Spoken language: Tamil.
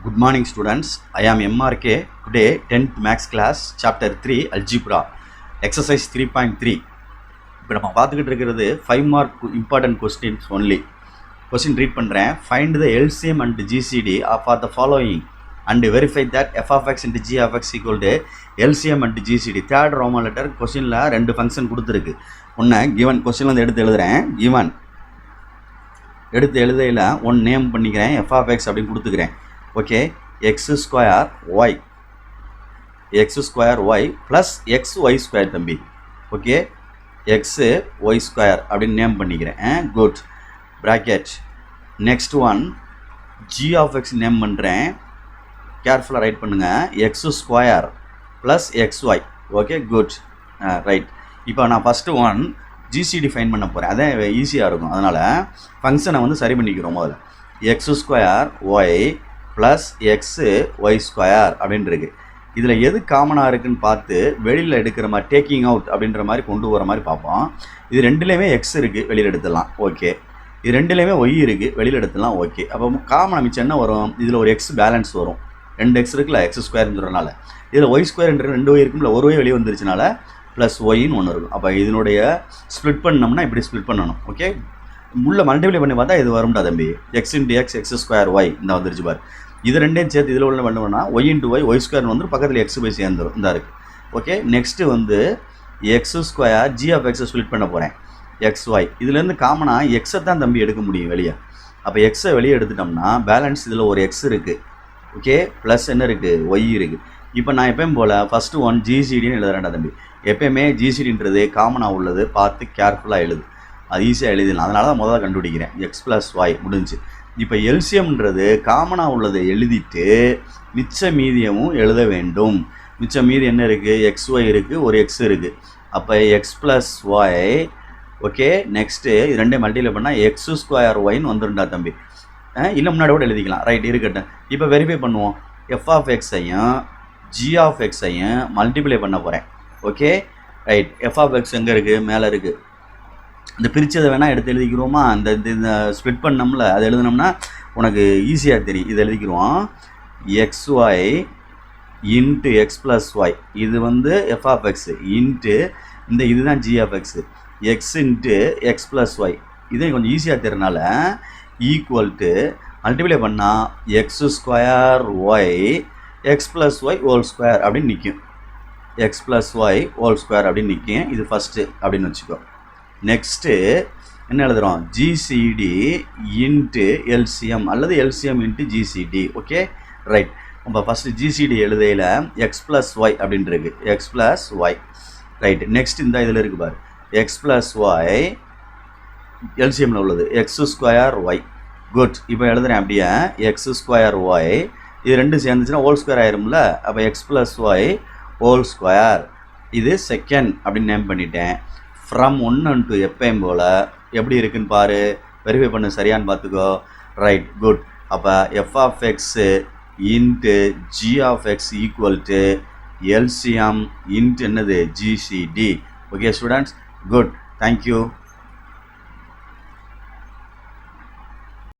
Good morning students, I am MRK. Today 10th max class chapter 3 algebra exercise 3.3. இப்போ நம்ம பார்த்துக்கிட்டு இருக்கிறது 5 mark important questions only. Question read பண்ணுறேன். Find the LCM and GCD for the following and verify that f of x into g of x equal to LCM and GCD. Third Roman letter questionல ரெண்டு ஃபங்க்ஷன் கொடுத்துருக்கு. ஒன்று given question வந்து எடுத்து எழுதுகிறேன். given எடுத்து எழுதையில் ஒன் நேம் பண்ணிக்கிறேன் f of x அப்படின்னு கொடுத்துக்கிறேன். Okay x square y plus xy square தம்பி. ஓகே xy ஸ்கொயர் அப்படின்னு நேம் பண்ணிக்கிறேன். Good bracket. Next one g of x name பண்ணுறேன். கேர்ஃபுல்லாக ரைட் பண்ணுங்கள். x square plus xy. Okay good right. இப்போ நான் ஃபஸ்ட்டு ஒன் ஜிசிடி ஃபைன் பண்ண போகிறேன். அதான் ஈஸியாக இருக்கும். அதனால் ஃபங்க்ஷனை வந்து சரி பண்ணிக்கிறோம். முதல்ல x square y plus xy square அப்படின்றது. இதில் எது காமனாக இருக்குதுன்னு பார்த்து வெளியில் எடுக்கிற மாதிரி டேக்கிங் அவுட் அப்படின்ற மாதிரி கொண்டு வர மாதிரி பார்ப்போம். இது ரெண்டுலேயுமே x இருக்குது, வெளியில் எடுத்துடலாம். ஓகே. இது ரெண்டுலேயுமே ஒய் இருக்குது, வெளியில் எடுத்துடலாம். ஓகே. அப்போ காமனாக மிச்சம் என்ன வரும்? இதில் ஒரு x பேலன்ஸ் வரும். 2x இருக்குல்ல, x ஸ்கொயர்ன்றதுனால. இதில் ஒய் ஸ்கொயர்ன்ற 2 ஒய் இருக்கும்ல, ஒரு ஒய் வெளியே வந்துருச்சுனால ப்ளஸ் ஒய்ன்னு ஒன்று இருக்கும். அப்போ இதனுடைய ஸ்ப்ளிட் பண்ணோம்னா இப்படி ஸ்ப்ளிட் பண்ணணும். ஓகே. உள்ள மல்டிப்ளை பண்ணி பார்த்தா இது வரும்டா தம்பி. x into x x square y இந்த வந்துருச்சு பாரு. இது ரெண்டையும் சேர்த்து இதில் உள்ள பண்ணுவோம்னா ஒய் இன்ட்டு ஒய் ஸ்கொயர் வந்து பக்கத்தில் எக்ஸ் போய் சேர்ந்துடும். இந்த இருக்குது. ஓகே. நெக்ஸ்ட்டு வந்து எக்ஸ் ஸ்கொயர் ஜி ஆஃப் எக்ஸை ஸ்ப்ளிட் பண்ண போகிறேன். xy இதுலேருந்து காமனாக எக்ஸை தான் தம்பி எடுக்க முடியும் வெளியே. அப்போ எக்ஸை வெளியே எடுத்துட்டோம்னா பேலன்ஸ் இதில் ஒரு எக்ஸ் இருக்குது. ஓகே. ப்ளஸ் என்ன இருக்குது? ஒய் இருக்குது. இப்போ நான் எப்பயும் போல் ஃபஸ்ட்டு ஒன் ஜிசிடின்னு எழுதுறேன்டா தம்பி. எப்பயுமே ஜிசிடின்றது காமனாக உள்ளது பார்த்து கேர்ஃபுல்லாக எழுது. அது ஈஸியாக எழுதிடலாம். அதனால தான் முதல்ல கண்டுபிடிக்கிறேன். எக்ஸ் ப்ளஸ் ஒய் முடிஞ்சு. இப்போ எல்சிஎம்ன்றது காமனாக உள்ளதை எழுதிட்டு மிச்ச மீதியமும் எழுத வேண்டும். மிச்ச மீதி என்ன இருக்குது? எக்ஸ்ஒய் இருக்குது, ஒரு எக்ஸ் இருக்குது. அப்போ x plus y. Okay. Next இது ரெண்டே மல்டிப்ளை பண்ணால் எக்ஸ் ஸ்கொயர் ஒய்ன்னு வந்துருண்டா தம்பி. இல்லை முன்னாடி கூட எழுதிக்கலாம். ரைட் இருக்கட்டும். இப்போ வெரிஃபை பண்ணுவோம். எஃப் ஆஃப் எக்ஸையும் ஜி ஆஃப் எக்ஸையும் மல்டிப்ளை பண்ண போகிறேன். Okay. Right. F of x எங்கே இருக்குது? மேலே இருக்குது. இந்த பிரித்ததை வேணால் எடுத்து எழுதிக்கிறோமா? இந்த ஸ்ப்ளிட் பண்ணோம்ல, அதை எழுதினோம்னா உனக்கு ஈஸியாக தெரியும். இதை எழுதிக்கிறோம். X y into x plus y. இது வந்து எஃப் ஆஃப் எக்ஸ் இன்ட்டு இந்த இதுதான் g of x. X into x plus y. இதே கொஞ்சம் ஈஸியாக தெரிறனால ஈக்குவல் டு மல்டிப்ளை பண்ணால் x square y x plus y whole square அப்படின்னு நிற்கும். X plus y whole square அப்படின்னு நிற்கும். இது ஃபஸ்ட்டு அப்படின்னு வச்சுக்கோ. நெக்ஸ்ட்டு என்ன எழுதுகிறோம்? ஜிசிடி இன்ட்டு எல்சிஎம் அல்லது LCM into GCD. Okay. Right. நம்ம first GCD எழுதையில் X plus y அப்படின்ட்டு x plus y. Right. Next இந்த இதில் இருக்குது பாரு. எக்ஸ் ப்ளஸ் ஒய் எல்சிஎம்மில் உள்ளது எக்ஸ் ஸ்கொயர் ஒய். குட். இப்போ எழுதுகிறேன் அப்படியே. எக்ஸ் ஸ்கொயர் ஒய் இது ரெண்டும் சேர்ந்துச்சுன்னா ஹோல் ஸ்கொயர் ஆயிரும்ல. அப்போ x plus y whole square. இது செகண்ட் அப்படின்னு நேம் பண்ணிட்டேன். ஃப்ரம் 1 to எப்பயும் போல் எப்படி இருக்குன்னு பாரு. வெரிஃபை பண்ணு, சரியான்னு பார்த்துக்கோ. ரைட். குட். அப்போ f of x into g of x equal to LCM into என்னது? GCD. Okay students. Good. Thank you.